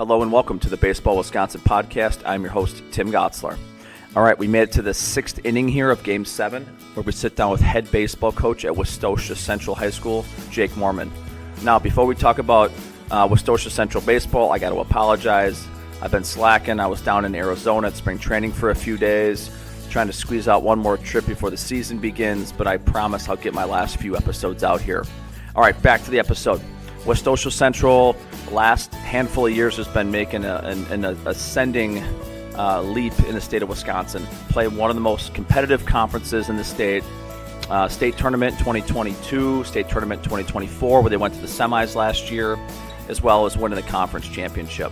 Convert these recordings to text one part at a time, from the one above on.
Hello and welcome to the Baseball Wisconsin podcast. I'm your host, Tim Gotzler. All right, we made it to the sixth inning here of Game 7, where we sit down with head baseball coach at Westosha Central High School, Jake Morman. Now, before we talk about Westosha Central baseball, I got to apologize. I've been slacking. I was down in Arizona at spring training for a few days, trying to squeeze out one more trip before the season begins, but I promise I'll get my last few episodes out here. All right, back to the episode. Westosha Central, last handful of years, has been making an ascending leap in the state of Wisconsin. Play one of the most competitive conferences in the state. State tournament 2022, state tournament 2024, where they went to the semis last year, as well as winning the conference championship.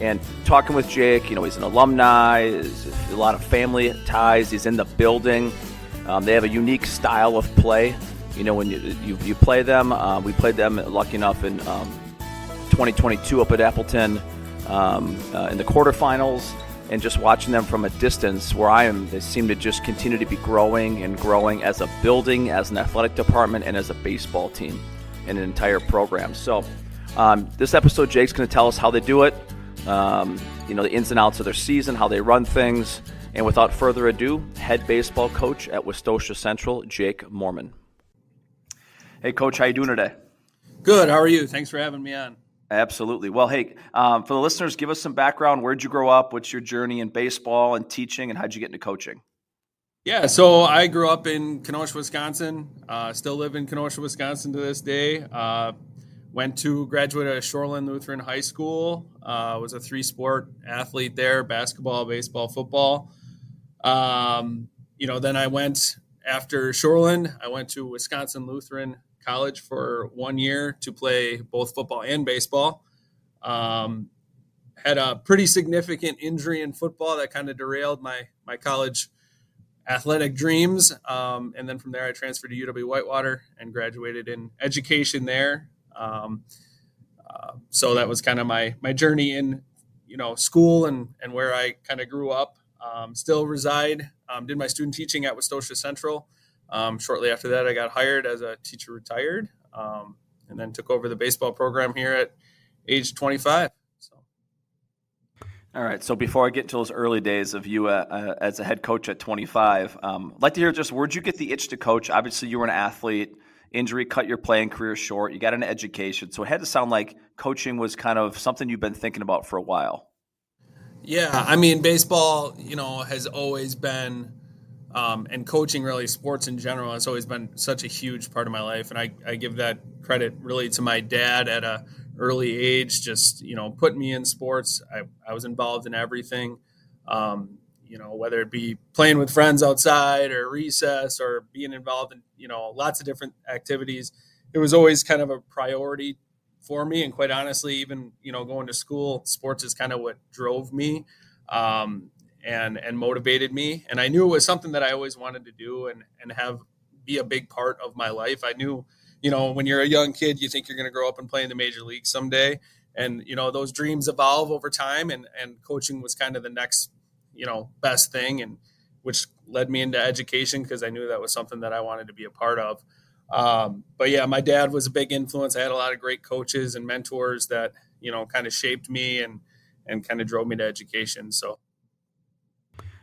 And talking with Jake, he's an alumni, a lot of family ties. He's in the building. They have a unique style of play. When you play them, we played them, lucky enough, in 2022 up at Appleton in the quarterfinals, and just watching them from a distance where I am, they seem to just continue to be growing and growing as a building, as an athletic department, and as a baseball team and an entire program. So this episode, Jake's going to tell us how they do it, the ins and outs of their season, how they run things. And without further ado, head baseball coach at Westosha Central, Jake Morman. Hey, Coach, how you doing today? Good. How are you? Thanks for having me on. Absolutely. Well, hey, for the listeners, give us some background. Where'd you grow up? What's your journey in baseball and teaching, and how'd you get into coaching? Yeah, so I grew up in Kenosha, Wisconsin. Still live in Kenosha, Wisconsin to this day. Graduated at Shoreland Lutheran High School. Was a 3-sport athlete there: basketball, baseball, football. Then I went after Shoreland. I went to Wisconsin Lutheran College for 1 year to play both football and baseball. Had a pretty significant injury in football that kind of derailed my college athletic dreams. And then from there, I transferred to UW-Whitewater and graduated in education there. So that was kind of my journey in, school and where I kind of grew up. Still reside, did my student teaching at Westosha Central. Shortly after that, I got hired as a teacher retired, and then took over the baseball program here at age 25. All right. So before I get to those early days of you as a head coach at 25, I'd like to hear just where'd you get the itch to coach? Obviously, you were an athlete. Injury cut your playing career short. You got an education. So it had to sound like coaching was kind of something you've been thinking about for a while. Yeah. I mean, baseball, has always been and coaching, really, sports in general, has always been such a huge part of my life. And I give that credit really to my dad at a early age, just, putting me in sports. I was involved in everything, whether it be playing with friends outside or recess or being involved in, lots of different activities. It was always kind of a priority for me. And quite honestly, even, going to school, sports is kind of what drove me. And motivated me. And I knew it was something that I always wanted to do and be a big part of my life. I knew, when you're a young kid, you think you're going to grow up and play in the major league someday. And, those dreams evolve over time, and coaching was kind of the next, best thing, and which led me into education because I knew that was something that I wanted to be a part of. But yeah, my dad was a big influence. I had a lot of great coaches and mentors that, kind of shaped me and kind of drove me to education. So.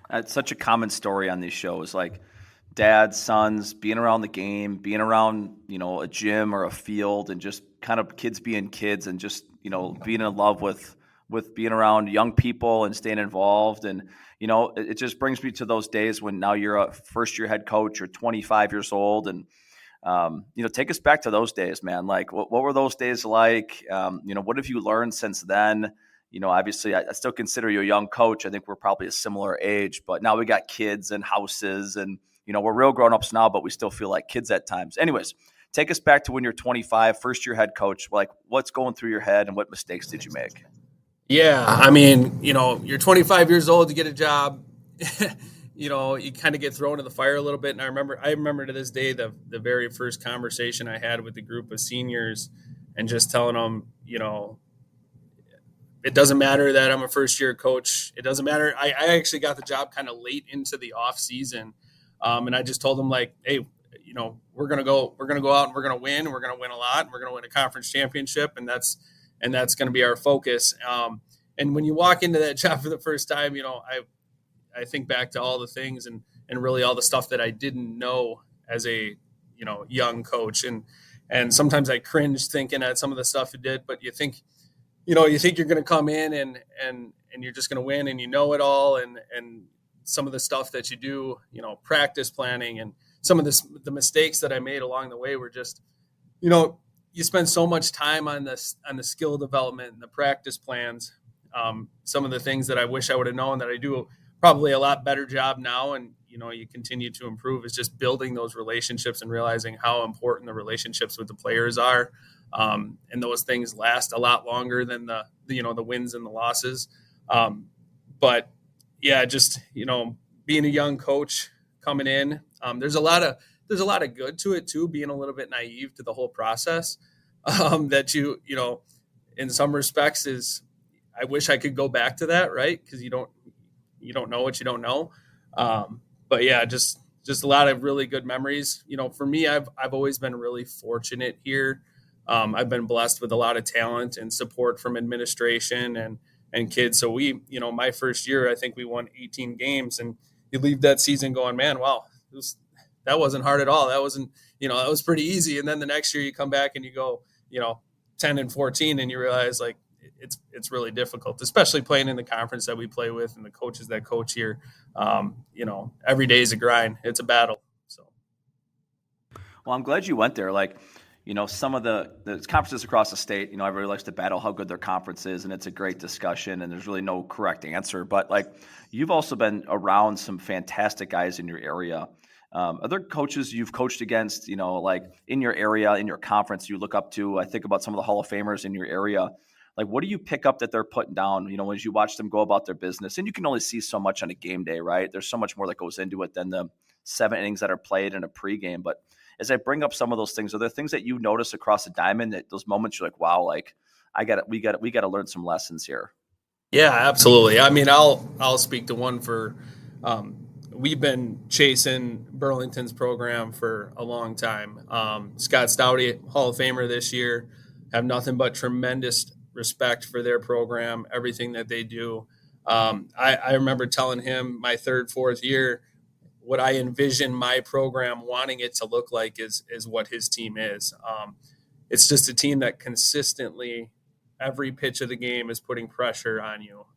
It's such a common story on these shows, like dads, sons, being around the game, being around, a gym or a field, and just kind of kids being kids, and just, being in love with being around young people and staying involved. And, it just brings me to those days when now you're a first-year head coach, you're 25 years old, and, take us back to those days, man. Like, what were those days like? What have you learned since then? Obviously, I still consider you a young coach. I think we're probably a similar age, but now we got kids and houses, and, we're real grown-ups now, but we still feel like kids at times. Anyways, take us back to when you're 25, first-year head coach. Like, what's going through your head, and what mistakes did you make? Yeah, I mean, you're 25 years old to get a job. You kind of get thrown in the fire a little bit. And I remember to this day the very first conversation I had with a group of seniors, and just telling them, it doesn't matter that I'm a first-year coach. It doesn't matter. I actually got the job kind of late into the off season, and I just told them, like, hey, we're gonna go out and we're gonna win. We're gonna win a lot. And we're gonna win a conference championship, and that's going to be our focus. And when you walk into that job for the first time, I think back to all the things and really all the stuff that I didn't know as a, young coach. And sometimes I cringe thinking at some of the stuff I did, but you think you're going to come in and you're just going to win and you know it all. And some of the stuff that you do, practice planning and some of the mistakes that I made along the way were just, you spend so much time on the skill development and the practice plans. Some of the things that I wish I would have known that I do probably a lot better job now. And, you continue to improve is just building those relationships and realizing how important the relationships with the players are. And those things last a lot longer than the wins and the losses. But yeah, just, being a young coach coming in, there's a lot of good to it too, being a little bit naive to the whole process. That in some respects I wish I could go back to that. Right. Cause you don't know what you don't know. But yeah, just a lot of really good memories. For me, I've always been really fortunate here. I've been blessed with a lot of talent and support from administration and kids. So my first year, I think we won 18 games, and you leave that season going, man, wow, that wasn't hard at all. That wasn't, that was pretty easy. And then the next year you come back and you go, 10-14, and you realize like it's really difficult, especially playing in the conference that we play with and the coaches that coach here. Every day is a grind. It's a battle. So. Well, I'm glad you went there. Like, some of the conferences across the state, everybody likes to battle how good their conference is, and it's a great discussion, and there's really no correct answer. But, like, you've also been around some fantastic guys in your area. Other coaches you've coached against, like in your area, in your conference, you look up to. I think about some of the Hall of Famers in your area. Like, what do you pick up that they're putting down, as you watch them go about their business? And you can only see so much on a game day, right? There's so much more that goes into it than the 7 innings that are played in a pregame. But as I bring up some of those things, are there things that you notice across the diamond that those moments you're like, wow, like we got to learn some lessons here? Yeah, absolutely. I mean, I'll speak to one for, we've been chasing Burlington's program for a long time. Scott Stouty, Hall of Famer this year, have nothing but tremendous respect for their program, everything that they do. I remember telling him my 3rd, 4th year, what I envision my program wanting it to look like is what his team is. It's just a team that consistently, every pitch of the game is putting pressure on you,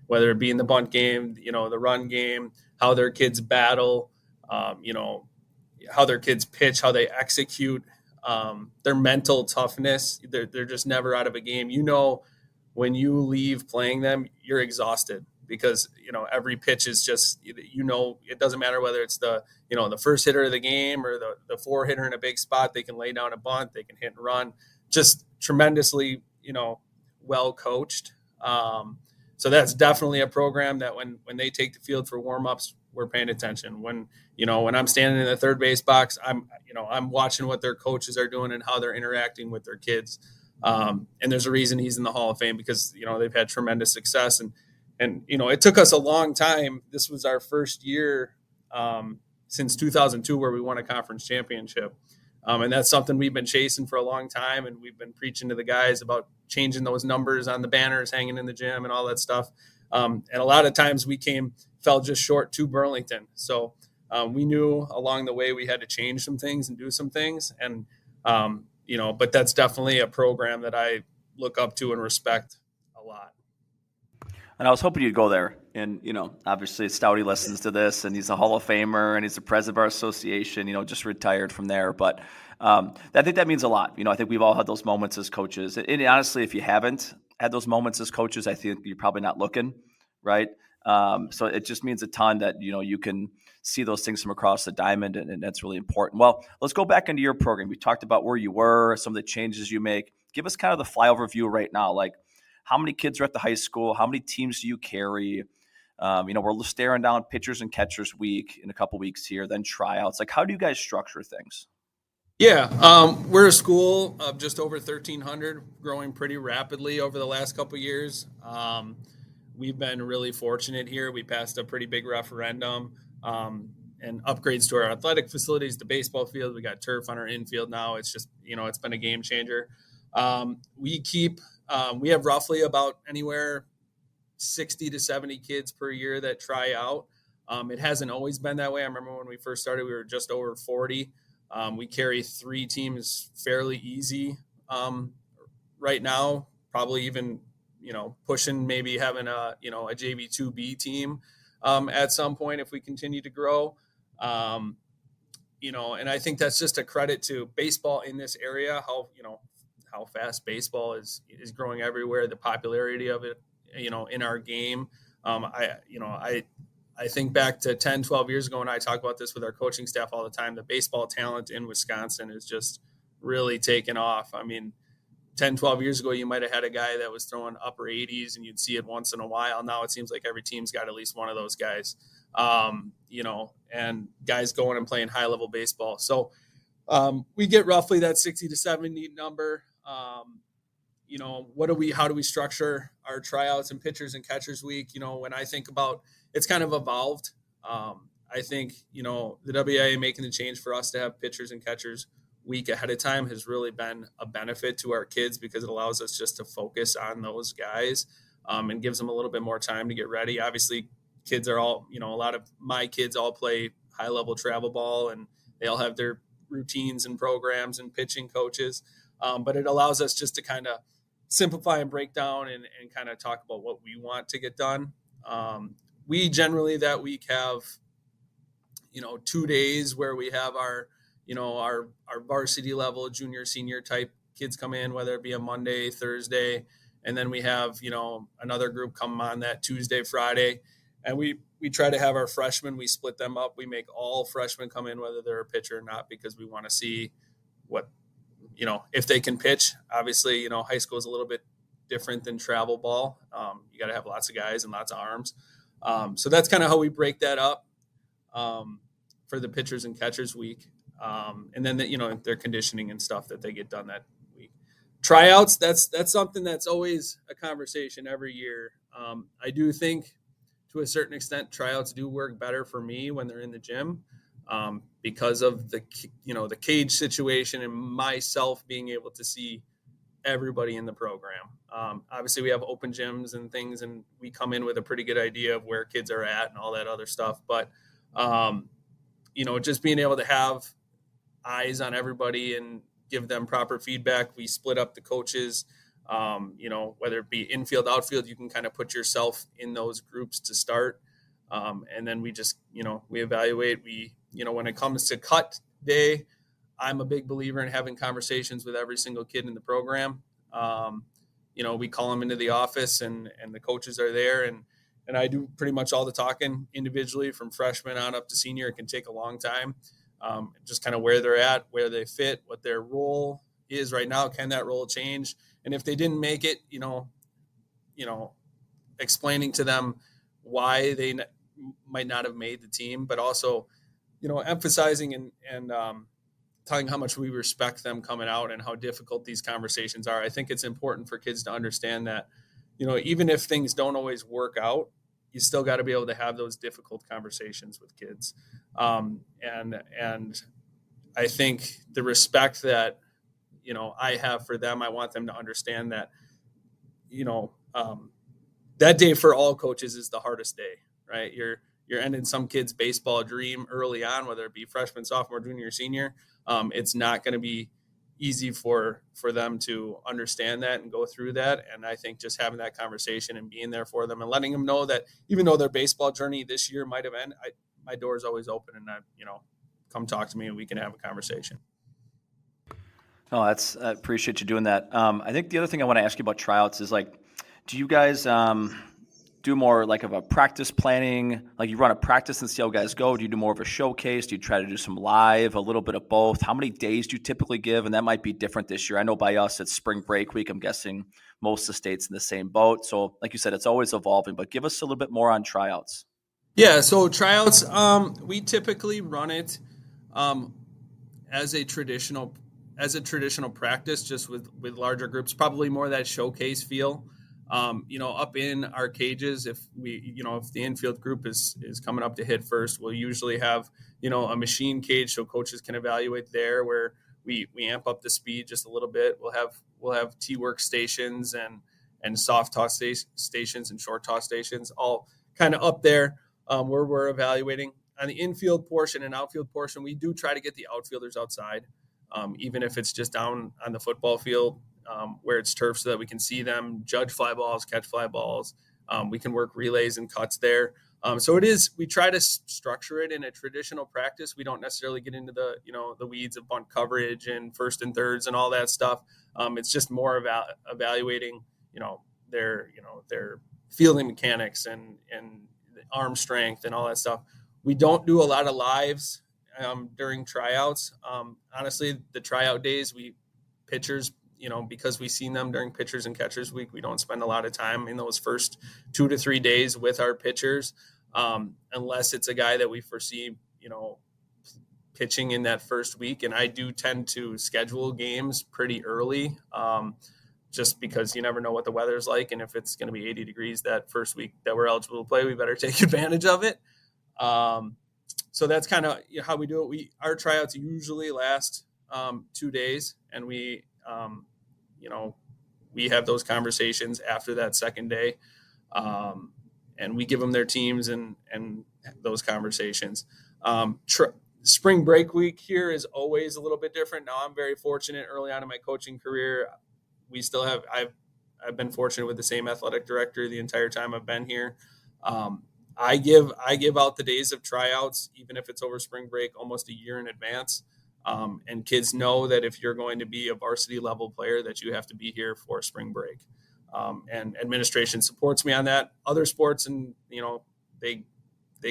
whether it be in the bunt game, the run game, how their kids battle, how their kids pitch, how they execute, their mental toughness. They're just never out of a game. When you leave playing them, you're exhausted because, every pitch is just, it doesn't matter whether it's the first hitter of the game or the 4 hitter in a big spot. They can lay down a bunt, they can hit and run, just tremendously, well coached. So that's definitely a program that when they take the field for warmups, we're paying attention. When I'm standing in the third base box, I'm watching what their coaches are doing and how they're interacting with their kids. And there's a reason he's in the Hall of Fame because, they've had tremendous success. And it took us a long time. This was our first year since 2002 where we won a conference championship. And that's something we've been chasing for a long time. And we've been preaching to the guys about changing those numbers on the banners hanging in the gym and all that stuff. And a lot of times we fell just short to Burlington. So we knew along the way we had to change some things and do some things. And, but that's definitely a program that I look up to and respect a lot. And I was hoping you'd go there. And, obviously Stouty listens to this, and he's a Hall of Famer, and he's the president of our association, just retired from there. But I think that means a lot. I think we've all had those moments as coaches. And honestly, if you haven't had those moments as coaches, I think you're probably not looking, right? So it just means a ton that, you can see those things from across the diamond, and that's really important. Well, let's go back into your program. We talked about where you were, some of the changes you make. Give us kind of the flyover view right now. Like, how many kids are at the high school? How many teams do you carry? We're staring down pitchers and catchers week in a couple weeks here, then tryouts. Like, how do you guys structure things? Yeah, we're a school of just over 1,300, growing pretty rapidly over the last couple of years. We've been really fortunate here. We passed a pretty big referendum and upgrades to our athletic facilities, the baseball field. We got turf on our infield now. It's just, it's been a game changer. We keep We have roughly about anywhere 60 to 70 kids per year that try out. It hasn't always been that way. I remember when we first started, we were just over 40. We carry 3 teams fairly easy right now, probably even, pushing maybe having a JV2B team at some point if we continue to grow. And I think that's just a credit to baseball in this area, how fast baseball is growing everywhere, the popularity of it, in our game. I think back to 10, 12 years ago, and I talk about this with our coaching staff all the time. The baseball talent in Wisconsin is just really taken off. I mean, 10, 12 years ago, you might have had a guy that was throwing upper 80s and you'd see it once in a while. Now it seems like every team's got at least one of those guys, and guys going and playing high level baseball. So we get roughly that 60 to 70 number. How do we structure our tryouts and pitchers and catchers week? When I think about, it's kind of evolved. I think, the WIA making the change for us to have pitchers and catchers week ahead of time has really been a benefit to our kids because it allows us just to focus on those guys and gives them a little bit more time to get ready. Obviously, kids are all, a lot of my kids all play high level travel ball and they all have their routines and programs and pitching coaches. But it allows us just to kind of simplify and break down and kind of talk about what we want to get done. We generally that week have, 2 days where we have our varsity level, junior, senior type kids come in, whether it be a Monday, Thursday, and then we have, another group come on that Tuesday, Friday. And we try to have our freshmen, we split them up. We make all freshmen come in, whether they're a pitcher or not, because we want to see what, if they can pitch. Obviously, high school is a little bit different than travel ball. You got to have lots of guys and lots of arms. So that's kind of how we break that up for the pitchers and catchers week. And then, their conditioning and stuff that they get done that week. Tryouts, that's something that's always a conversation every year. I do think to a certain extent, tryouts do work better for me when they're in the gym because of the cage situation and myself being able to see everybody in the program. Obviously, we have open gyms and things, and we come in with a pretty good idea of where kids are at and all that other stuff. But, just being able to have eyes on everybody and give them proper feedback. We split up the coaches, whether it be infield, outfield, you can kind of put yourself in those groups to start. And then we just, we evaluate. When it comes to cut day, I'm a big believer in having conversations with every single kid in the program. We call them into the office and the coaches are there and I do pretty much all the talking individually from freshman on up to senior. It can take a long time. Just kind of where they're at, where they fit, what their role is right now. Can that role change? And if they didn't make it, explaining to them why they might not have made the team, but also, emphasizing and telling how much we respect them coming out and how difficult these conversations are. I think it's important for kids to understand that, even if things don't always work out, you still got to be able to have those difficult conversations with kids. And I think the respect that, I have for them, I want them to understand that, that day for all coaches is the hardest day, right? You're ending some kid's baseball dream early on, whether it be freshman, sophomore, junior, senior. It's not going to be easy for them to understand that and go through that. And I think just having that conversation and being there for them and letting them know that even though their baseball journey this year might have ended, my door is always open and come talk to me and we can have a conversation. Oh, I appreciate you doing that. I think the other thing I want to ask you about tryouts is do you guys do more like of a practice planning, like you run a practice and see how guys go? Do you do more of a showcase? Do you try to do some live, a little bit of both? How many days do you typically give? And that might be different this year. I know by us, it's spring break week. I'm guessing most of the states in the same boat. So like you said, it's always evolving, but give us a little bit more on tryouts. Yeah. So tryouts, we typically run it as a traditional practice, just with larger groups, probably more that showcase feel. Up in our cages, if the infield group is coming up to hit first, we'll usually have, a machine cage so coaches can evaluate there where we amp up the speed just a little bit. We'll have we'll have tee work stations and soft toss stations and short toss stations, all kind of up there where we're evaluating. On the infield portion and outfield portion, we do try to get the outfielders outside, even if it's just down on the football field where it's turf, so that we can see them, judge fly balls, catch fly balls. We can work relays and cuts there. So we try to structure it in a traditional practice. We don't necessarily get into the weeds of bunt coverage and first and thirds and all that stuff. It's just more about evaluating, their fielding mechanics and arm strength and all that stuff. We don't do a lot of lives during tryouts. Honestly, the tryout days, pitchers, because we've seen them during pitchers and catchers week, we don't spend a lot of time in those first 2 to 3 days with our pitchers, unless it's a guy that we foresee, pitching in that first week. And I do tend to schedule games pretty early, just because you never know what the weather's like. And if it's going to be 80 degrees that first week that we're eligible to play, we better take advantage of it. So that's kind of how we do it. Our tryouts usually last 2 days, and we have those conversations after that second day, and we give them their teams and those conversations. Spring break week here is always a little bit different. Now, I'm very fortunate early on in my coaching career. I've been fortunate with the same athletic director the entire time I've been here. I give out the days of tryouts, even if it's over spring break, almost a year in advance. And kids know that if you're going to be a varsity level player, that you have to be here for spring break. And administration supports me on that. Other sports, and they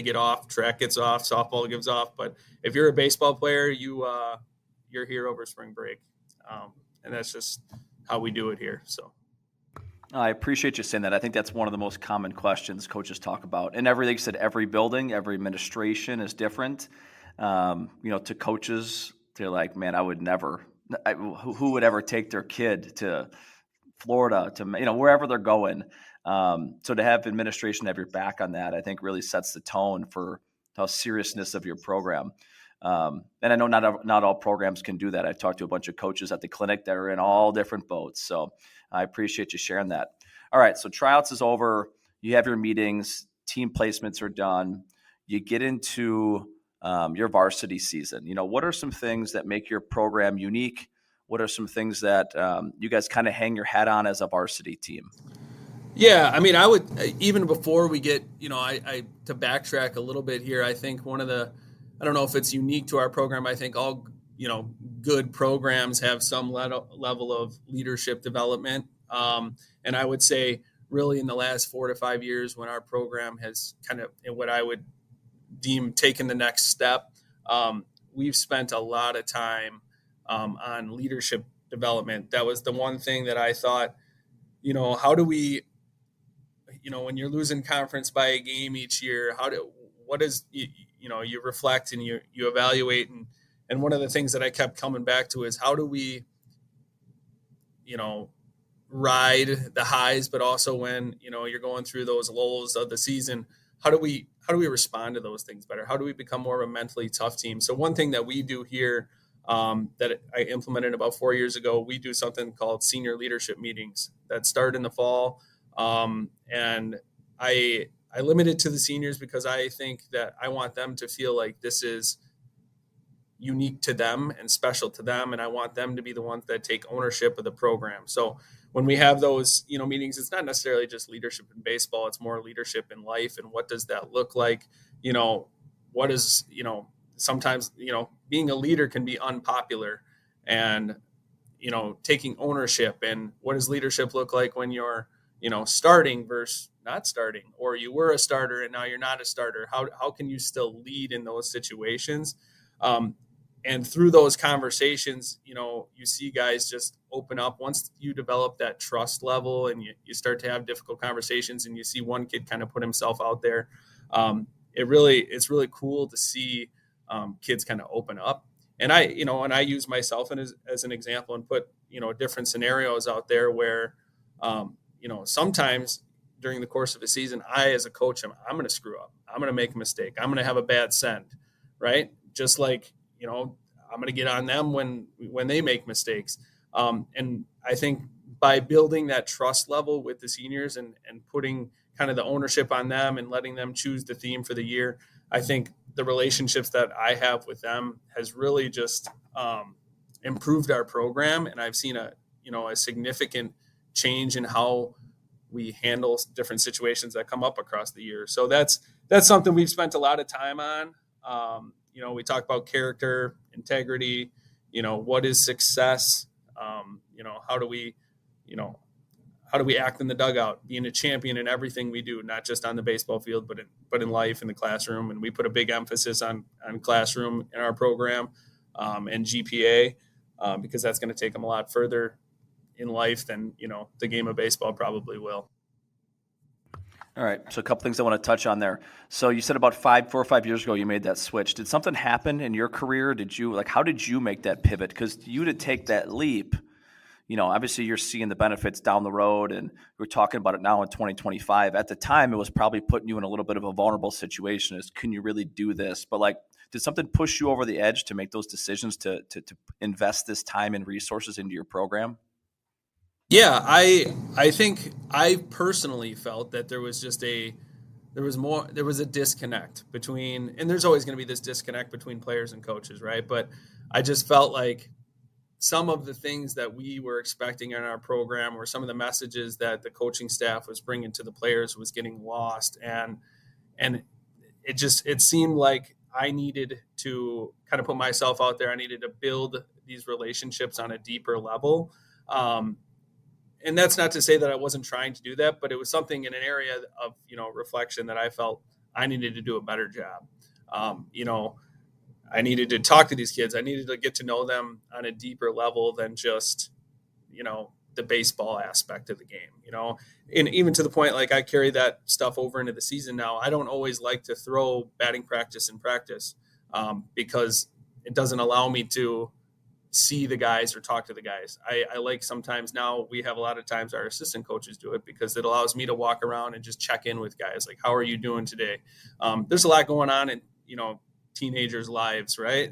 get off, track gets off, softball gives off. But if you're a baseball player, you're here over spring break. And that's just how we do it here. So I appreciate you saying that. I think that's one of the most common questions coaches talk about. And everything said, every building, every administration is different. To coaches, they're like, man, I would never. Who would ever take their kid to Florida, to wherever they're going? So to have administration have your back on that, I think really sets the tone for how seriousness of your program. And I know not all programs can do that. I've talked to a bunch of coaches at the clinic that are in all different boats. So I appreciate you sharing that. All right, so tryouts is over. You have your meetings. Team placements are done. You get into your varsity season. What are some things that make your program unique? What are some things that you guys kind of hang your hat on as a varsity team? Yeah, I mean, I would, even before we get, to backtrack a little bit here, I think I don't know if it's unique to our program. I think all, good programs have some level of leadership development. And I would say really in the last 4 to 5 years, when our program has kind of, in what I would deem taken the next step, we've spent a lot of time on leadership development. That was the one thing that I thought, how do we, when you're losing conference by a game each year, you reflect and you evaluate. And one of the things that I kept coming back to is how do we, ride the highs, but also when, you're going through those lulls of the season, how do we respond to those things better? How do we become more of a mentally tough team? So one thing that we do here that I implemented about 4 years ago, we do something called senior leadership meetings that start in the fall. And I limit it to the seniors because I think that I want them to feel like this is unique to them and special to them. And I want them to be the ones that take ownership of the program. So when we have those, meetings, it's not necessarily just leadership in baseball. It's more leadership in life. And what does that look like? What is, sometimes, being a leader can be unpopular, and, taking ownership. And what does leadership look like when you're, starting versus not starting, or you were a starter and now you're not a starter? How can you still lead in those situations? And through those conversations, you see guys just open up once you develop that trust level and you start to have difficult conversations, and you see one kid kind of put himself out there. It's really cool to see kids kind of open up. And I use myself as an example and put, different scenarios out there where, sometimes during the course of a season, I, as a coach, I'm going to screw up. I'm going to make a mistake. I'm going to have a bad send, right? Just like, I'm going to get on them when they make mistakes. And I think by building that trust level with the seniors and putting kind of the ownership on them and letting them choose the theme for the year, I think the relationships that I have with them has really just improved our program. And I've seen a significant change in how we handle different situations that come up across the year. So that's something we've spent a lot of time on. We talk about character, integrity, what is success? How do we, how do we act in the dugout, being a champion in everything we do, not just on the baseball field, but in life, in the classroom. And we put a big emphasis on classroom in our program, and GPA, because that's going to take them a lot further in life than, the game of baseball probably will. All right. So a couple things I want to touch on there. So you said about 4 or 5 years ago, you made that switch. Did something happen in your career? How did you make that pivot? Because you to take that leap, obviously you're seeing the benefits down the road, and we're talking about it now in 2025. At the time, it was probably putting you in a little bit of a vulnerable situation. Is, can you really do this? But did something push you over the edge to make those decisions to invest this time and resources into your program? Yeah, I think I personally felt that there was a disconnect between, and there's always going to be this disconnect between players and coaches, right? But I just felt like some of the things that we were expecting in our program, or some of the messages that the coaching staff was bringing to the players, was getting lost. And it seemed like I needed to kind of put myself out there. I needed to build these relationships on a deeper level. And that's not to say that I wasn't trying to do that, but it was something in an area of, reflection that I felt I needed to do a better job. I needed to talk to these kids. I needed to get to know them on a deeper level than just, the baseball aspect of the game, and even to the point, like, I carry that stuff over into the season now. I don't always like to throw batting practice in practice, because it doesn't allow me to see the guys or talk to the guys. I like, sometimes now we have a lot of times our assistant coaches do it, because it allows me to walk around and just check in with guys. Like, how are you doing today? There's a lot going on in, teenagers' lives, right?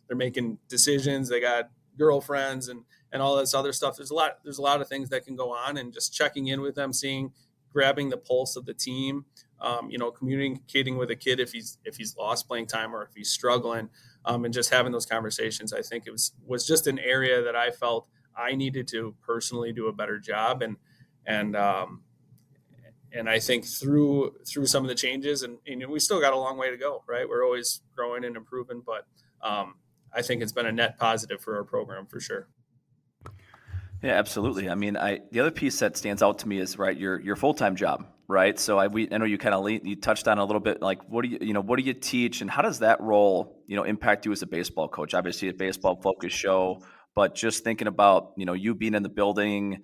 They're making decisions. They got girlfriends and all this other stuff. There's a lot of things that can go on, and just checking in with them, grabbing the pulse of the team, communicating with a kid if he's lost playing time or if he's struggling, and just having those conversations. I think it was just an area that I felt I needed to personally do a better job, and I think through some of the changes, and we still got a long way to go, right? We're always growing and improving, but I think it's been a net positive for our program for sure. Yeah, absolutely. I mean, the other piece that stands out to me is, right, your full-time job, right? So I know you kind of you touched on a little bit, like, what do you teach, and how does that role, impact you as a baseball coach? Obviously, a baseball focused show, but just thinking about, you being in the building,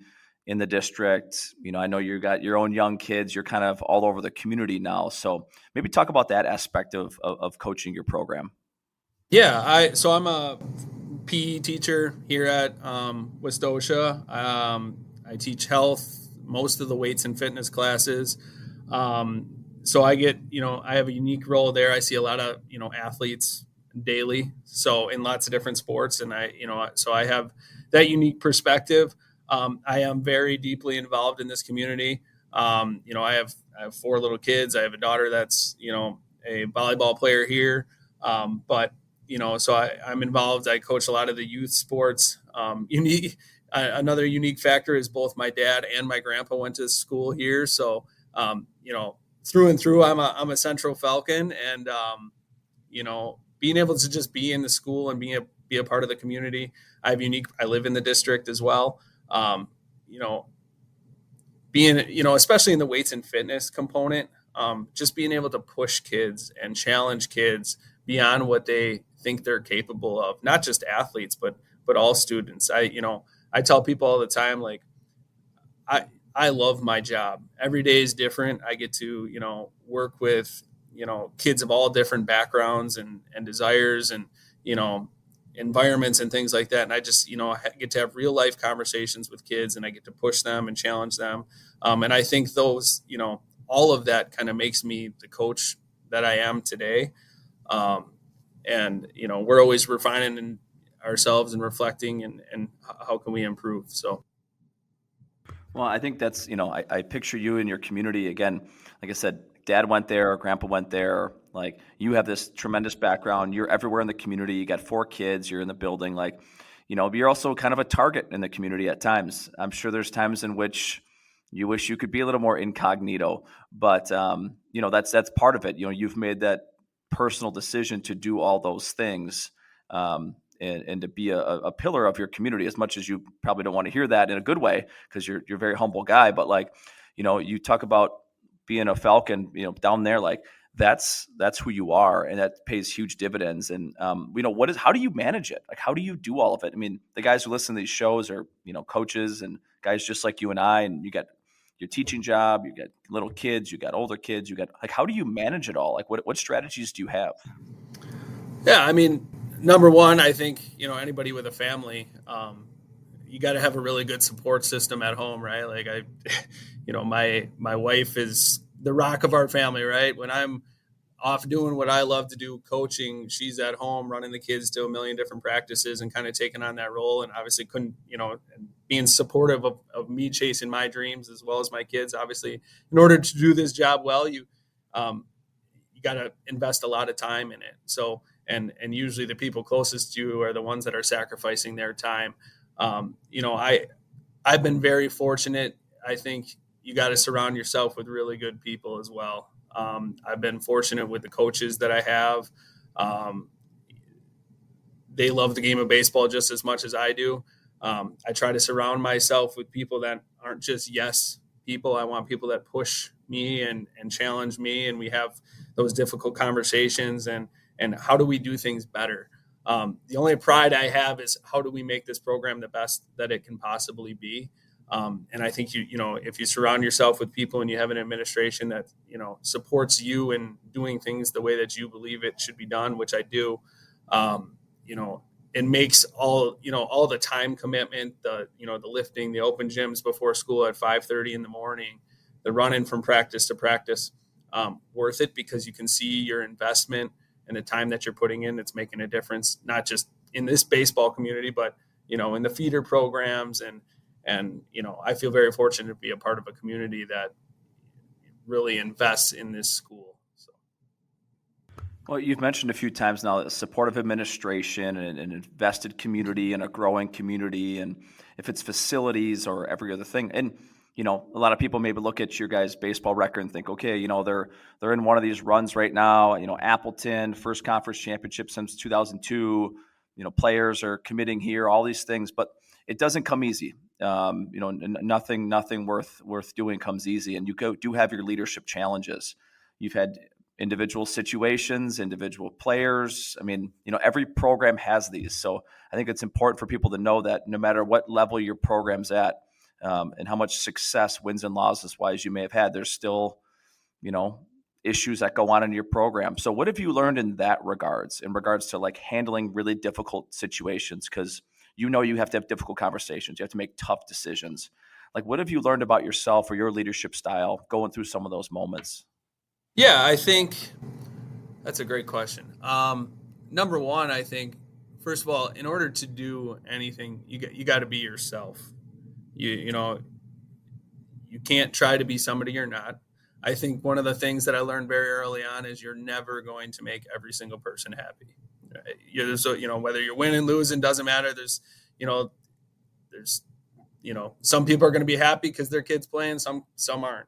in the district, I know you got your own young kids. You're kind of all over the community now. So maybe talk about that aspect of coaching your program. Yeah, so I'm a PE teacher here at Westosha. I teach health, most of the weights and fitness classes. So I get, I have a unique role there. I see a lot of, athletes daily, so in lots of different sports, and so I have that unique perspective. I am very deeply involved in this community. I have 4 little kids. I have a daughter that's, a volleyball player here. But so I'm involved. I coach a lot of the youth sports. Another unique factor is both my dad and my grandpa went to school here. So, through and through, I'm a Central Falcon, and, being able to just be in the school and be a part of the community. I live in the district as well. Being, especially in the weights and fitness component, just being able to push kids and challenge kids beyond what they think they're capable of, not just athletes, but all students. I tell people all the time, like, I love my job. Every day is different. I get to, work with, kids of all different backgrounds and desires and, environments and things like that. And I just, get to have real life conversations with kids, and I get to push them and challenge them. And I think those, all of that kind of makes me the coach that I am today. And, we're always refining ourselves and reflecting and how can we improve. So. Well, I think that's, I picture you in your community again. Like I said, dad went there, grandpa went there. Like you have this tremendous background. You're everywhere in the community. You got 4 kids. You're in the building. Like, you're also kind of a target in the community at times. I'm sure there's times in which you wish you could be a little more incognito, but that's part of it. You've made that personal decision to do all those things. And to be a pillar of your community, as much as you probably don't want to hear that in a good way, because you're a very humble guy. But like, you talk about being a Falcon, down there, like that's who you are, and that pays huge dividends. And how do you manage it? Like, how do you do all of it? I mean, the guys who listen to these shows are coaches and guys just like you and I, and you got your teaching job, you got little kids, you got older kids, you got like, how do you manage it all? Like, what strategies do you have? Yeah, I mean, number one, I think anybody with a family, you got to have a really good support system at home, right? Like my wife is the rock of our family, right? When I'm off doing what I love to do, coaching, she's at home running the kids to a million different practices and kind of taking on that role. And obviously couldn't, and being supportive of me chasing my dreams as well as my kids. Obviously, in order to do this job well, you got to invest a lot of time in it. So, and usually the people closest to you are the ones that are sacrificing their time. I've been very fortunate. I think you got to surround yourself with really good people as well. I've been fortunate with the coaches that I have. They love the game of baseball just as much as I do. I try to surround myself with people that aren't just yes people. I want people that push me and challenge me, and we have those difficult conversations and how do we do things better. The only pride I have is how do we make this program the best that it can possibly be. And I think if you surround yourself with people and you have an administration that supports you in doing things the way that you believe it should be done, which I do, it makes all the time commitment, the lifting, the open gyms before school at 5:30 in the morning, the running from practice to practice, worth it, because you can see your investment and the time that you're putting in. It's making a difference, not just in this baseball community, but in the feeder programs and I feel very fortunate to be a part of a community that really invests in this school. So. Well, you've mentioned a few times now a supportive administration and an invested community and a growing community, and if it's facilities or every other thing. And a lot of people maybe look at your guys' baseball record and think, okay, they're in one of these runs right now. Appleton, first conference championship since 2002. Players are committing here, all these things, but it doesn't come easy. Nothing worth doing comes easy, and you do have your leadership challenges. You've had individual situations, individual players. I mean, every program has these. So I think it's important for people to know that no matter what level your program's at, and how much success, wins and losses wise you may have had, there's still, issues that go on in your program. So what have you learned in regards to like handling really difficult situations? Because you have to have difficult conversations. You have to make tough decisions. Like, what have you learned about yourself or your leadership style going through some of those moments? Yeah, I think that's a great question. Number one, I think, first of all, in order to do anything, you got to be yourself. You can't try to be somebody you're not. I think one of the things that I learned very early on is you're never going to make every single person happy. So whether you're winning, losing, doesn't matter. There's some people are going to be happy because their kids playing, some aren't.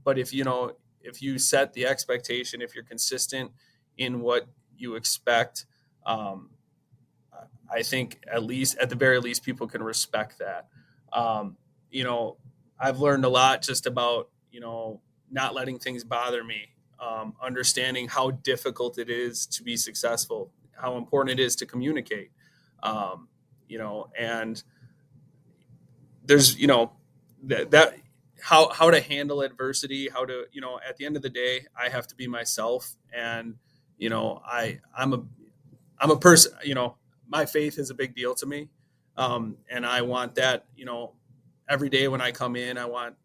But if you set the expectation, if you're consistent in what you expect, I think at the very least, people can respect that. I've learned a lot just about, not letting things bother me, understanding how difficult it is to be successful, how important it is to communicate, and there's, that how to handle adversity, how to, at the end of the day, I have to be myself. And, I'm a person, my faith is a big deal to me. And I want that, every day when I come in, I want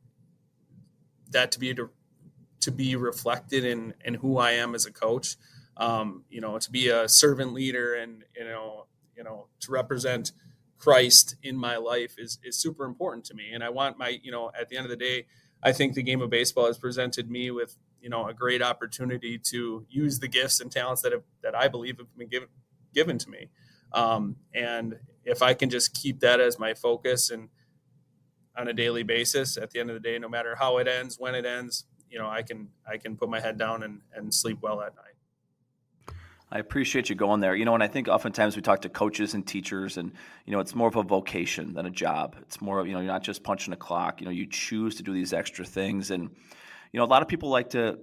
that to be reflected in who I am as a coach, to be a servant leader and, to represent Christ in my life is super important to me. And I want my, at the end of the day, I think the game of baseball has presented me with, a great opportunity to use the gifts and talents that I believe have been given to me. And if I can just keep that as my focus and on a daily basis, at the end of the day, no matter how it ends, when it ends, I can put my head down and sleep well at night. I appreciate you going there. And I think oftentimes we talk to coaches and teachers, and it's more of a vocation than a job. It's more of, you're not just punching a clock. You choose to do these extra things, and a lot of people like to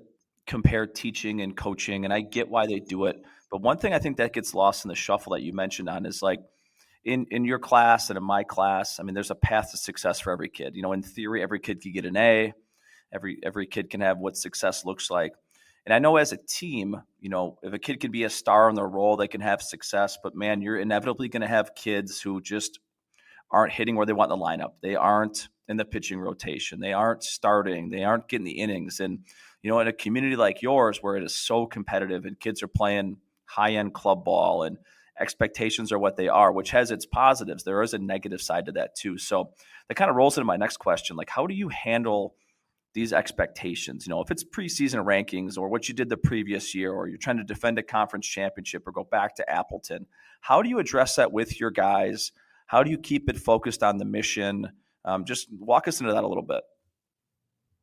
compare teaching and coaching, and I get why they do it. But one thing I think that gets lost in the shuffle that you mentioned on is like in your class and in my class. I mean, there's a path to success for every kid. In theory, every kid can get an A. Every kid can have what success looks like. And I know as a team, if a kid can be a star in their role, they can have success. But man, you're inevitably going to have kids who just aren't hitting where they want in the lineup. They aren't in the pitching rotation. They aren't starting. They aren't getting the innings. And, in a community like yours where it is so competitive and kids are playing high-end club ball and expectations are what they are, which has its positives, there is a negative side to that too. So that kind of rolls into my next question. Like, how do you handle these expectations? If it's preseason rankings or what you did the previous year, or you're trying to defend a conference championship or go back to Appleton, how do you address that with your guys? How do you keep it focused on the mission? Just walk us into that a little bit.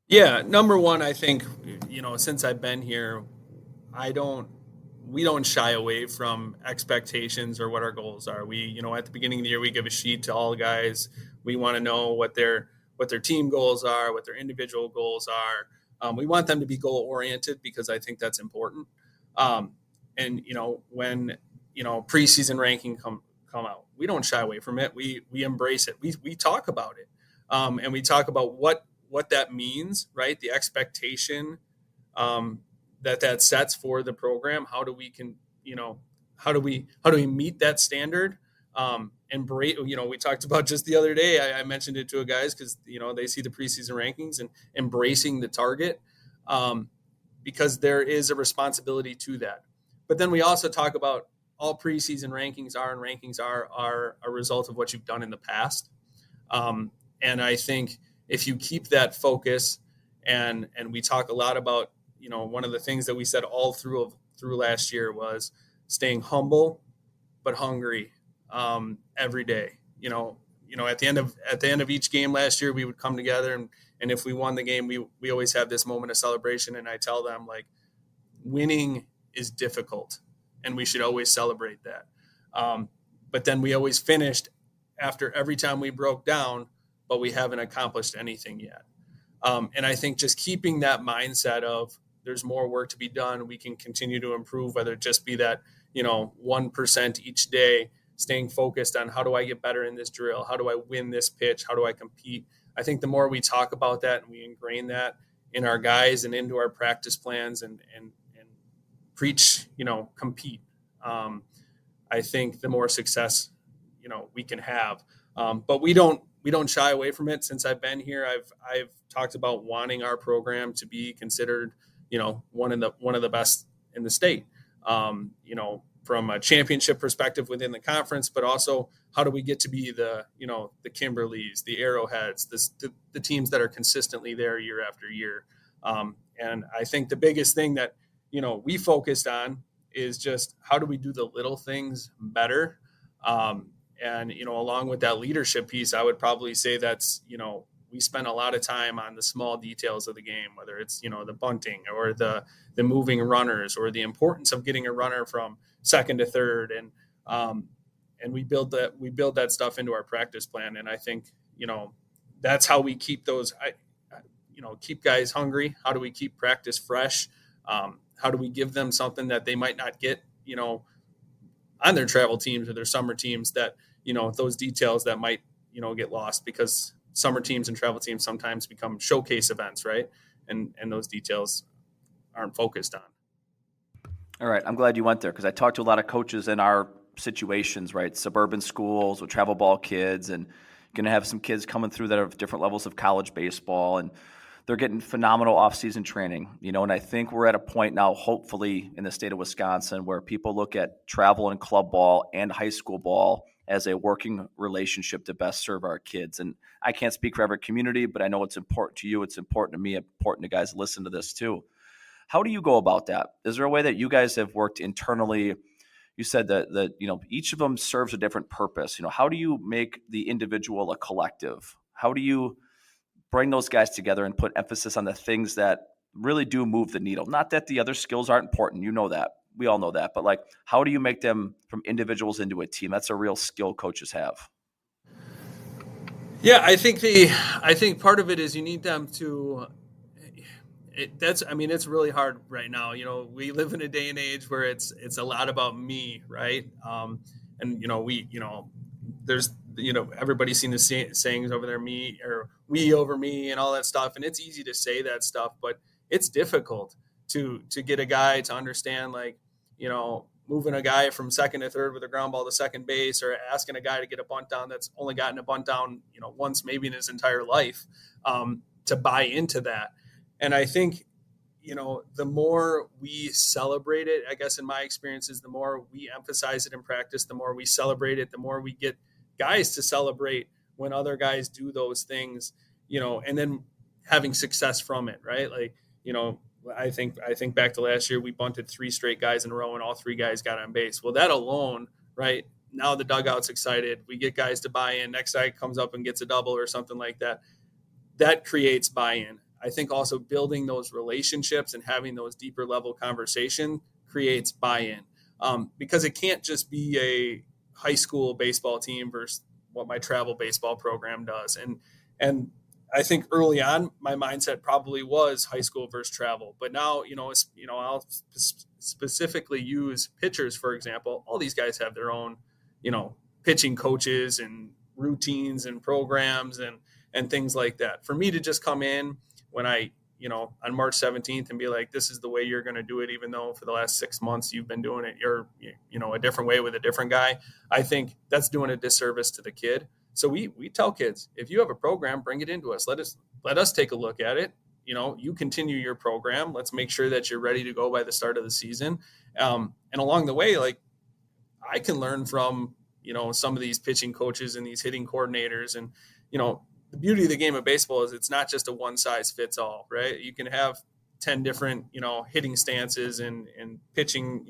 Yeah, number one, I think, since I've been here, we don't shy away from expectations or what our goals are. We, at the beginning of the year, we give a sheet to all guys. We want to know what their team goals are, what their individual goals are. We want them to be goal oriented because I think that's important. And when preseason ranking come out, we don't shy away from it. We embrace it. We talk about it, and we talk about what that means, right? The expectation that sets for the program. How do we meet that standard? Embrace, we talked about just the other day, I mentioned it to a guys because, they see the preseason rankings and embracing the target, because there is a responsibility to that. But then we also talk about all preseason rankings are a result of what you've done in the past. And I think if you keep that focus and we talk a lot about, one of the things that we said all through last year was staying humble, but hungry, every day. At the end of each game last year, we would come together and if we won the game, we always have this moment of celebration. And I tell them, like, winning is difficult and we should always celebrate that. But then we always finished after every time we broke down, but we haven't accomplished anything yet. And I think just keeping that mindset of there's more work to be done, we can continue to improve, whether it just be that, 1% each day, staying focused on how do I get better in this drill? How do I win this pitch? How do I compete? I think the more we talk about that and we ingrain that in our guys and into our practice plans and preach, compete, I think the more success, we can have. But we don't shy away from it. Since I've been here, I've talked about wanting our program to be considered, one of the best in the state. From a championship perspective within the conference, but also how do we get to be the Kimberleys, the Arrowheads, the teams that are consistently there year after year. And I think the biggest thing that, we focused on is just how do we do the little things better? And, along with that leadership piece, I would probably say that's, we spend a lot of time on the small details of the game, whether it's, the bunting or the moving runners or the importance of getting a runner from second to third. And we build that stuff into our practice plan. And I think, that's how we keep those, keep guys hungry. How do we keep practice fresh? How do we give them something that they might not get, on their travel teams or their summer teams that, those details that might, get lost because summer teams and travel teams sometimes become showcase events, right? And those details aren't focused on. All right. I'm glad you went there because I talked to a lot of coaches in our situations, right? Suburban schools with travel ball kids and going to have some kids coming through that have different levels of college baseball. And they're getting phenomenal off-season training, and I think we're at a point now, hopefully in the state of Wisconsin, where people look at travel and club ball and high school ball as a working relationship to best serve our kids. And I can't speak for every community, but I know it's important to you. It's important to me, important to guys that listen to this too. How do you go about that? Is there a way that you guys have worked internally? You said that each of them serves a different purpose. How do you make the individual a collective? How do you bring those guys together and put emphasis on the things that really do move the needle? Not that the other skills aren't important. You know that. We all know that. But how do you make them from individuals into a team? That's a real skill coaches have. Yeah, I think part of it is you need them to. It's really hard right now. We live in a day and age where it's a lot about me, right? There's everybody's seen the sayings over there, me or we over me and all that stuff, and it's easy to say that stuff, but it's difficult to get a guy to understand, moving a guy from second to third with a ground ball to second base, or asking a guy to get a bunt down that's only gotten a bunt down once maybe in his entire life, to buy into that. And I think the more we celebrate it, I guess in my experiences, the more we emphasize it in practice, the more we celebrate it, the more we get guys to celebrate when other guys do those things, and then having success from it, right? I think back to last year, we bunted 3 straight guys in a row and all 3 guys got on base. Well, that alone, right? Now the dugout's excited. We get guys to buy in. Next guy comes up and gets a double or something like that. That creates buy-in. I think also building those relationships and having those deeper level conversation creates buy-in, because it can't just be a high school baseball team versus what my travel baseball program does. And I think early on, my mindset probably was high school versus travel. But now, I'll specifically use pitchers, for example. All these guys have their own, pitching coaches and routines and programs and things like that. For me to just come in when on March 17th and be like, this is the way you're going to do it, even though for the last 6 months you've been doing it, you're, a different way with a different guy. I think that's doing a disservice to the kid. So we tell kids, if you have a program, bring it into us. Let us take a look at it. You continue your program. Let's make sure that you're ready to go by the start of the season. And along the way, I can learn from, some of these pitching coaches and these hitting coordinators. And, the beauty of the game of baseball is it's not just a one size fits all, right? You can have 10 different, hitting stances and pitching,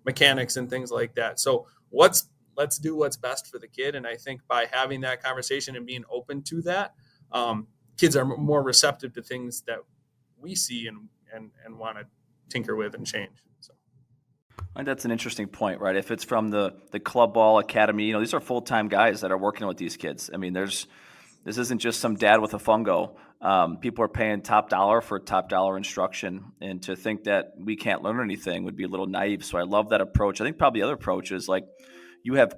mechanics and things like that. So let's do what's best for the kid. And I think by having that conversation and being open to that, kids are more receptive to things that we see and want to tinker with and change. So. And that's an interesting point, right? If it's from the club ball academy, these are full-time guys that are working with these kids. I mean, this isn't just some dad with a fungo. People are paying top dollar for top dollar instruction, and to think that we can't learn anything would be a little naive. So I love that approach. I think probably the other approach is you have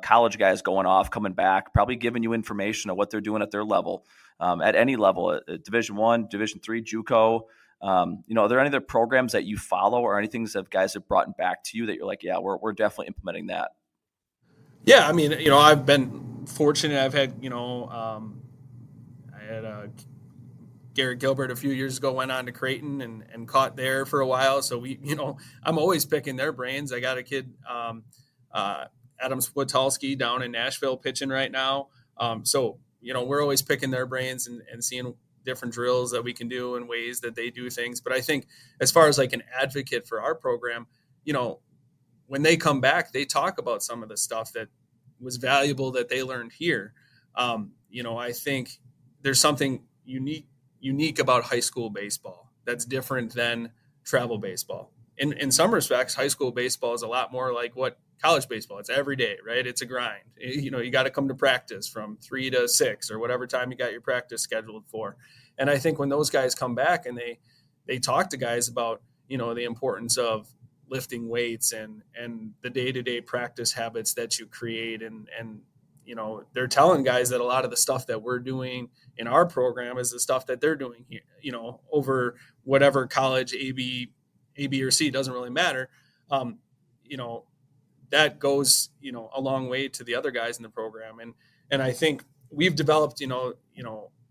college guys going off, coming back, probably giving you information on what they're doing at their level, at any level, at Division I, Division III, JUCO. Are there any other programs that you follow or anything that guys have brought back to you that you're like, yeah, we're definitely implementing that? Yeah, I've been fortunate. I've had, I had Garrett Gilbert a few years ago went on to Creighton and caught there for a while. So I'm always picking their brains. I got a kid, Adam Switalski down in Nashville pitching right now. So we're always picking their brains and seeing different drills that we can do and ways that they do things. But I think as far as an advocate for our program, when they come back, they talk about some of the stuff that was valuable that they learned here. I think there's something unique about high school baseball that's different than travel baseball. In some respects, high school baseball is a lot more like what college baseball. It's every day, right? It's a grind. You got to come to practice from 3 to 6 or whatever time you got your practice scheduled for. And I think when those guys come back and they talk to guys about, the importance of lifting weights and the day-to-day practice habits that you create. And they're telling guys that a lot of the stuff that we're doing in our program is the stuff that they're doing here, over whatever college, A, B or C, doesn't really matter. That goes, a long way to the other guys in the program. And I think we've developed,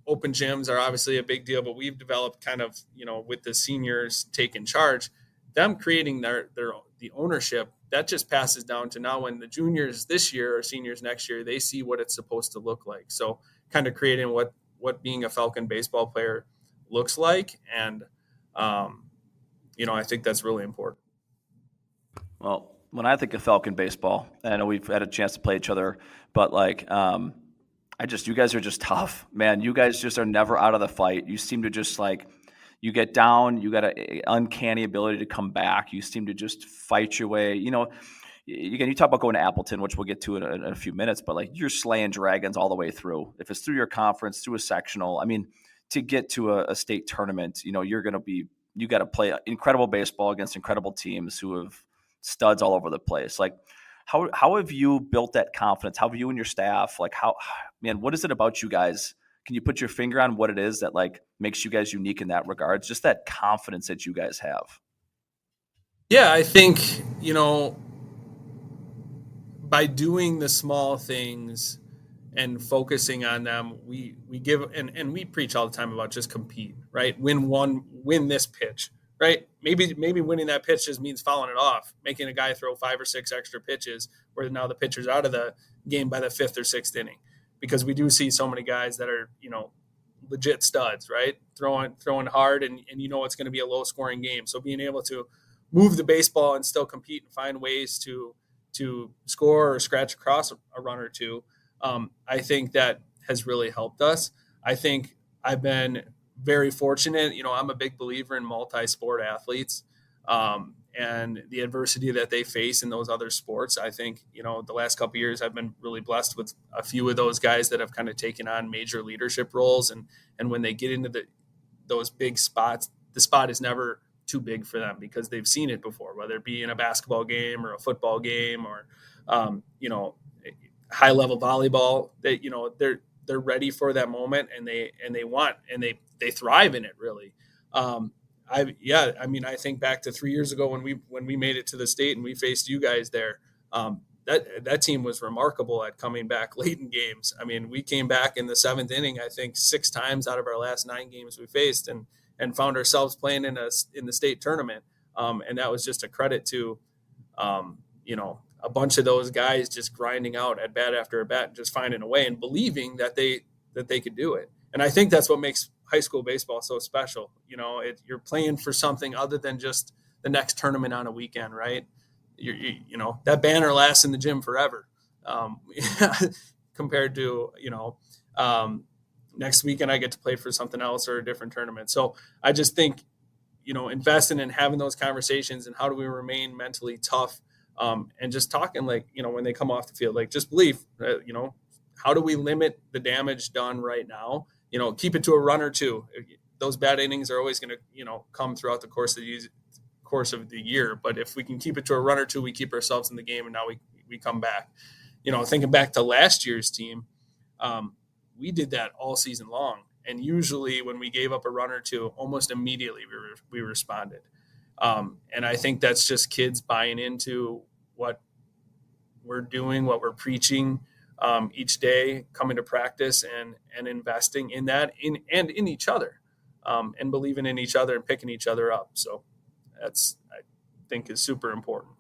open gyms are obviously a big deal, but we've developed kind of, with the seniors taking charge, them creating the ownership that just passes down to now when the juniors this year or seniors next year, they see what it's supposed to look like. So kind of creating what being a Falcon baseball player looks like. And, I think that's really important. Well, when I think of Falcon baseball, I know we've had a chance to play each other, but you guys are just tough, man. You guys just are never out of the fight. You seem to just you get down, you got an uncanny ability to come back. You seem to just fight your way. Again, you talk about going to Appleton, which we'll get to in a few minutes, but you're slaying dragons all the way through. If it's through your conference, through a sectional, to get to a state tournament, you got to play incredible baseball against incredible teams who have studs all over the place. How have you built that confidence? How have you and your staff, what is it about you guys? Can you put your finger on what it is that makes you guys unique in that regard? Just that confidence that you guys have. Yeah, I think, by doing the small things and focusing on them, we give, and we preach all the time about just compete, right? Win this pitch, right? Maybe winning that pitch just means fouling it off, making a guy throw 5 or 6 extra pitches where now the pitcher's out of the game by the 5th or 6th inning, because we do see so many guys that are, legit studs, right? Throwing hard, and it's going to be a low scoring game. So being able to move the baseball and still compete and find ways to score or scratch across a run or two, I think that has really helped us. I think I've been very fortunate. I'm a big believer in multi-sport athletes, and the adversity that they face in those other sports. I think, the last couple of years I've been really blessed with a few of those guys that have kind of taken on major leadership roles. And when they get into those big spots, the spot is never too big for them because they've seen it before, whether it be in a basketball game or a football game or, high level volleyball. They're ready for that moment, and they thrive in it, really. I think back to 3 years ago when we made it to the state and we faced you guys there. That team was remarkable at coming back late in games. We came back in the 7th inning, I think 6 times out of our last 9 games we faced, and found ourselves playing in the state tournament. And that was just a credit to, a bunch of those guys just grinding out at bat after at bat, and just finding a way and believing that they could do it. And I think that's what makes high school baseball so special. You're playing for something other than just the next tournament on a weekend, right? That banner lasts in the gym forever, compared to, next weekend I get to play for something else or a different tournament. So I just think, investing in having those conversations and how do we remain mentally tough, and just talking when they come off the field, just believe, how do we limit the damage done right now? Keep it to a run or two. Those bad innings are always going to, come throughout the course of the year. But if we can keep it to a run or two, we keep ourselves in the game, and now we come back. Thinking back to last year's team, we did that all season long. And usually when we gave up a run or two, almost immediately we responded. And I think that's just kids buying into what we're doing, what we're preaching, each day, coming to practice and investing in that and in each other, and believing in each other and picking each other up. So that's, I think, is super important.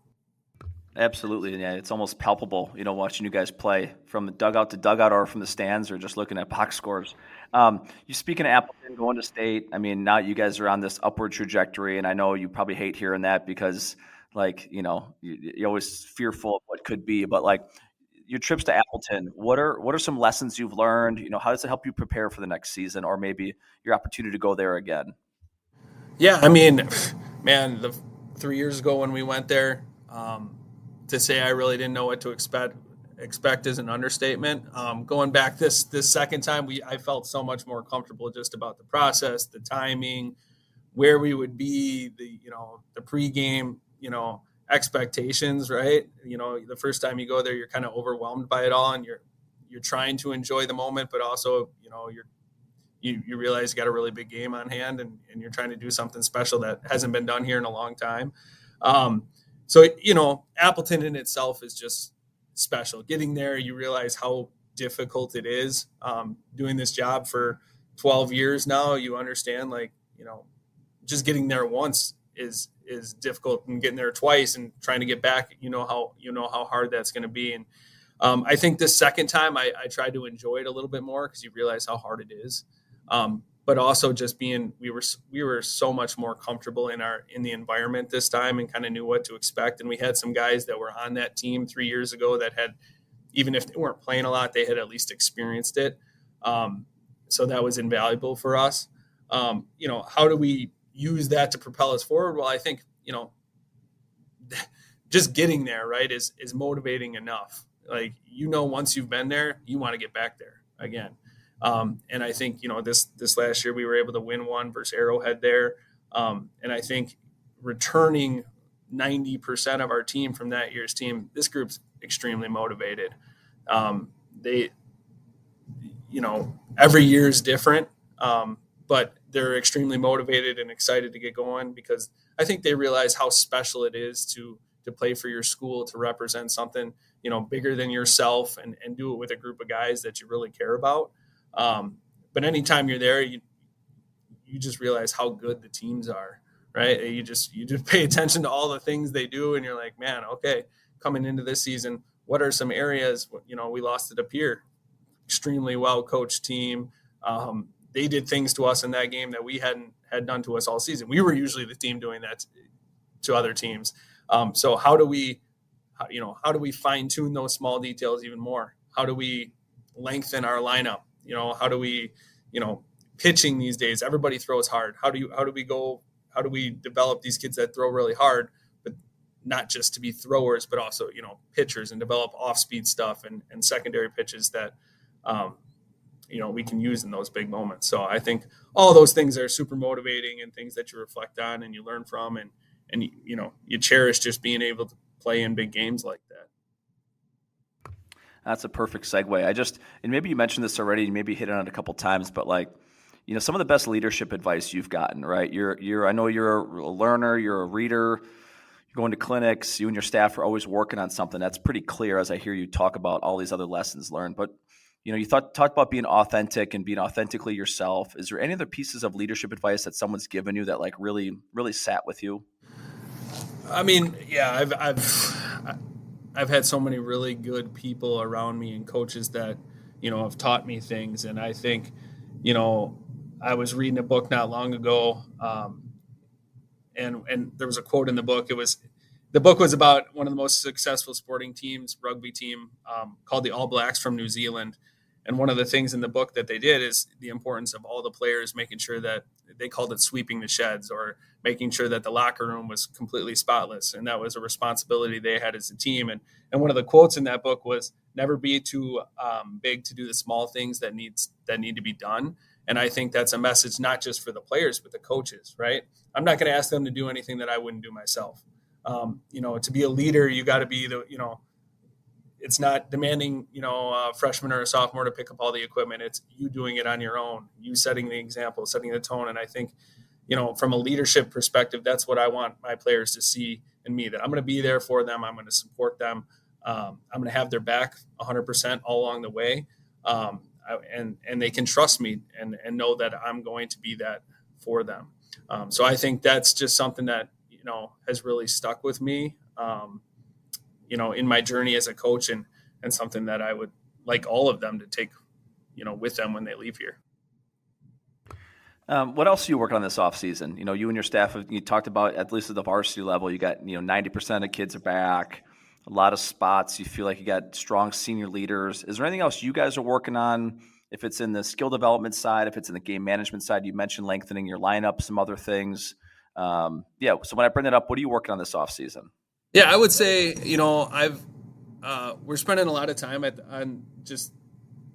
Absolutely. And yeah, it's almost palpable, watching you guys play from the dugout to dugout or from the stands or just looking at box scores. You speaking of Appleton going to state, now you guys are on this upward trajectory, and I know you probably hate hearing that because you're always fearful of what could be, but your trips to Appleton, what are some lessons you've learned? How does it help you prepare for the next season or maybe your opportunity to go there again? Yeah. Man, 3 years ago when we went there, to say I really didn't know what to expect is an understatement. Going back this second time, I felt so much more comfortable just about the process, the timing, where we would be, the pregame, expectations, right? The first time you go there, you're kind of overwhelmed by it all, and you're trying to enjoy the moment, but also, you realize you got a really big game on hand, and you're trying to do something special that hasn't been done here in a long time. So, Appleton in itself is just special. Getting there, you realize how difficult it is, doing this job for, 12 years now, you understand, like, just getting there once is difficult, and getting there twice and trying to get back, how hard that's going to be. And I think the second time I tried to enjoy it a little bit more, because you realize how hard it is. But also just we were so much more comfortable in the environment this time, and kind of knew what to expect. And we had some guys that were on that team 3 years ago that had, even if they weren't playing a lot, they had at least experienced it. So that was invaluable for us. How do we use that to propel us forward? Well, I think, just getting there, right, is motivating enough. Like, once you've been there, you want to get back there again. And I think, this last year we were able to win one versus Arrowhead there. And I think returning 90% of our team from that year's team, this group's extremely motivated. They, every year is different, but they're extremely motivated and excited to get going, because I think they realize how special it is to play for your school, to represent something, bigger than yourself, and do it with a group of guys that you really care about. But anytime you're there, you just realize how good the teams are, right? You just pay attention to all the things they do, and you're like, man, okay, coming into this season, what are some areas? We lost it up here. Extremely well coached team. They did things to us in that game that we hadn't had done to us all season. We were usually the team doing that to other teams. So how do we fine tune those small details even more? How do we lengthen our lineup? How do we, pitching these days, everybody throws hard. How do we develop these kids that throw really hard, but not just to be throwers, but also, pitchers, and develop off-speed stuff and secondary pitches that, we can use in those big moments. So I think all those things are super motivating, and things that you reflect on and you learn from, and you cherish just being able to play in big games like that. That's a perfect segue. And maybe you mentioned this already, and maybe hit on it a couple times, but some of the best leadership advice you've gotten, right? I know you're a learner, you're a reader, you're going to clinics, you and your staff are always working on something. That's pretty clear as I hear you talk about all these other lessons learned. But you talked about being authentic and being authentically yourself. Is there any other pieces of leadership advice that someone's given you that really, really sat with you? I mean, yeah, I've had so many really good people around me, and coaches that, have taught me things. And I think, I was reading a book not long ago, and there was a quote in the book. The book was about one of the most successful sporting teams, rugby team, called the All Blacks from New Zealand. And one of the things in the book that they did is the importance of all the players making sure that, they called it sweeping the sheds, or making sure that the locker room was completely spotless. And that was a responsibility they had as a team. And one of the quotes in that book was, never be too big to do the small things that need to be done. And I think that's a message not just for the players, but the coaches, right? I'm not going to ask them to do anything that I wouldn't do myself. To be a leader, you got to be it's not demanding, a freshman or a sophomore to pick up all the equipment. It's you doing it on your own, you setting the example, setting the tone. And I think, from a leadership perspective, that's what I want my players to see in me, that I'm going to be there for them. I'm going to support them. I'm going to have their back 100% all along the way. And they can trust me and know that I'm going to be that for them. So I think that's just something that, has really stuck with me, in my journey as a coach, and something that I would like all of them to take, with them when they leave here. What else are you working on this off season? You and your staff, you talked about, at least at the varsity level, you got, 90% of kids are back, a lot of spots. You feel like you got strong senior leaders. Is there anything else you guys are working on? If it's in the skill development side, if it's in the game management side, you mentioned lengthening your lineup, some other things. So when I bring that up, what are you working on this off season? Yeah, I would say, we're spending a lot of time on just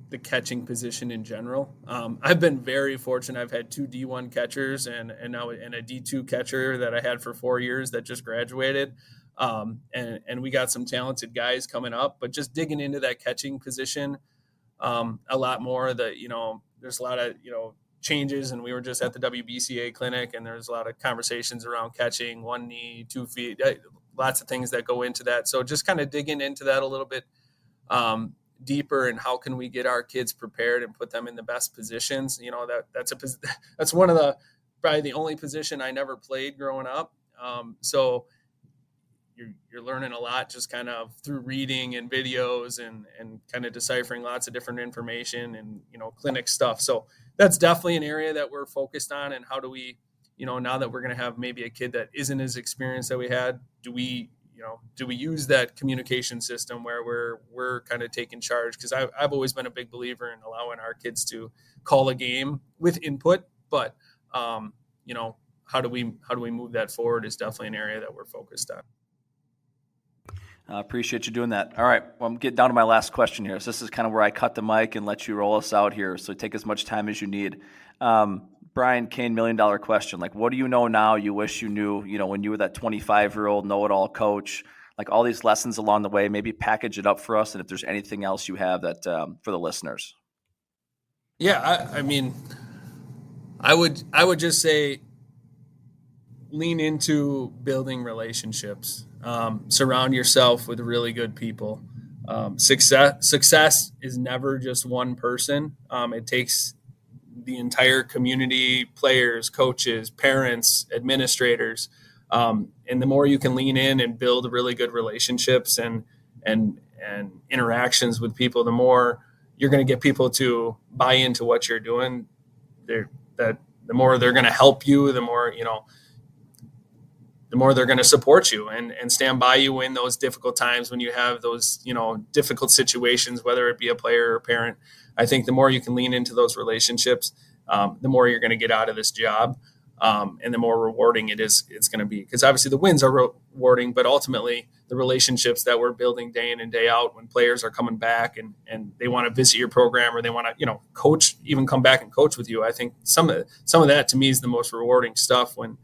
the catching position in general. I've been very fortunate. I've had 2 D1 catchers and now a D2 catcher that I had for 4 years that just graduated. And we got some talented guys coming up, but just digging into that catching position a lot more. There's a lot of, changes, and we were just at the WBCA clinic, and there's a lot of conversations around catching 1 knee, 2 feet, lots of things that go into that. So just kind of digging into that a little bit, deeper in how can we get our kids prepared and put them in the best positions. That's one of the probably the only position I never played growing up. So you're learning a lot just kind of through reading and videos and kind of deciphering lots of different information and, clinic stuff. So that's definitely an area that we're focused on. And how do we, now that we're going to have maybe a kid that isn't as experienced that we had, do we use that communication system where we're kind of taking charge? Because I've always been a big believer in allowing our kids to call a game with input, but how do we move that forward is definitely an area that we're focused on. I appreciate you doing that. All right, well, I'm getting down to my last question here. So this is kind of where I cut the mic and let you roll us out here. So take as much time as you need. Brian Kane, $1 million question. Like, what do you know now you wish you knew, when you were that 25-year-old know-it-all coach? Like all these lessons along the way, maybe package it up for us. And if there's anything else you have that for the listeners. Yeah, I would just say lean into building relationships. Surround yourself with really good people. Success is never just one person. It takes the entire community, players, coaches, parents, administrators. And the more you can lean in and build really good relationships and interactions with people, the more you're going to get people to buy into what you're doing. The more they're going to help you, the more they're going to support you and stand by you in those difficult times when you have those, difficult situations, whether it be a player or a parent. I think the more you can lean into those relationships, the more you're going to get out of this job, and the more rewarding it's going to be. Because obviously the wins are rewarding, but ultimately the relationships that we're building day in and day out when players are coming back and they want to visit your program or they want to, coach, even come back and coach with you. I think some of that to me is the most rewarding stuff when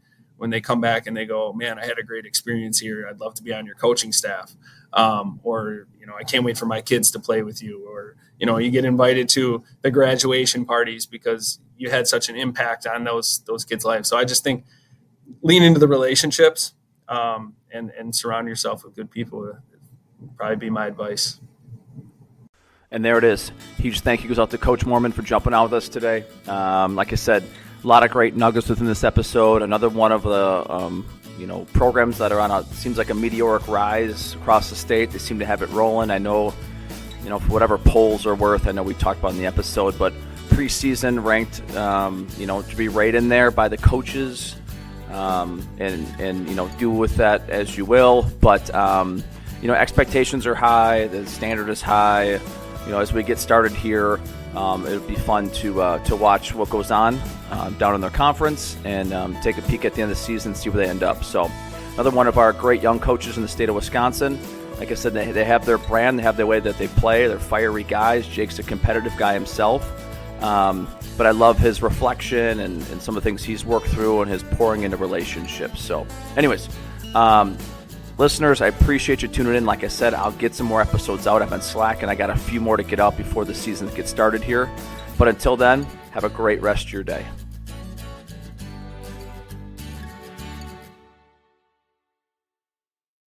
they come back and they go, man, I had a great experience here. I'd love to be on your coaching staff. Or, I can't wait for my kids to play with you. Or, you get invited to the graduation parties because you had such an impact on those kids' lives. So I just think lean into the relationships and surround yourself with good people would probably be my advice. And there it is. Huge thank you goes out to Coach Morman for jumping out with us today. Like I said, a lot of great nuggets within this episode. Another one of the programs that are on seems like a meteoric rise across the state. They seem to have it rolling. I know, for whatever polls are worth, I know we talked about in the episode, but preseason ranked, to be right in there by the coaches, and do with that as you will. But expectations are high. The standard is high. As we get started here, it'll be fun to watch what goes on down in their conference and take a peek at the end of the season and see where they end up. So another one of our great young coaches in the state of Wisconsin. Like I said, they have their brand, they have their way that they play. They're fiery guys. Jake's a competitive guy himself. But I love his reflection and some of the things he's worked through and his pouring into relationships. So anyways, listeners, I appreciate you tuning in. Like I said, I'll get some more episodes out. I've been slacking. I got a few more to get out before the season gets started here. But until then, have a great rest of your day.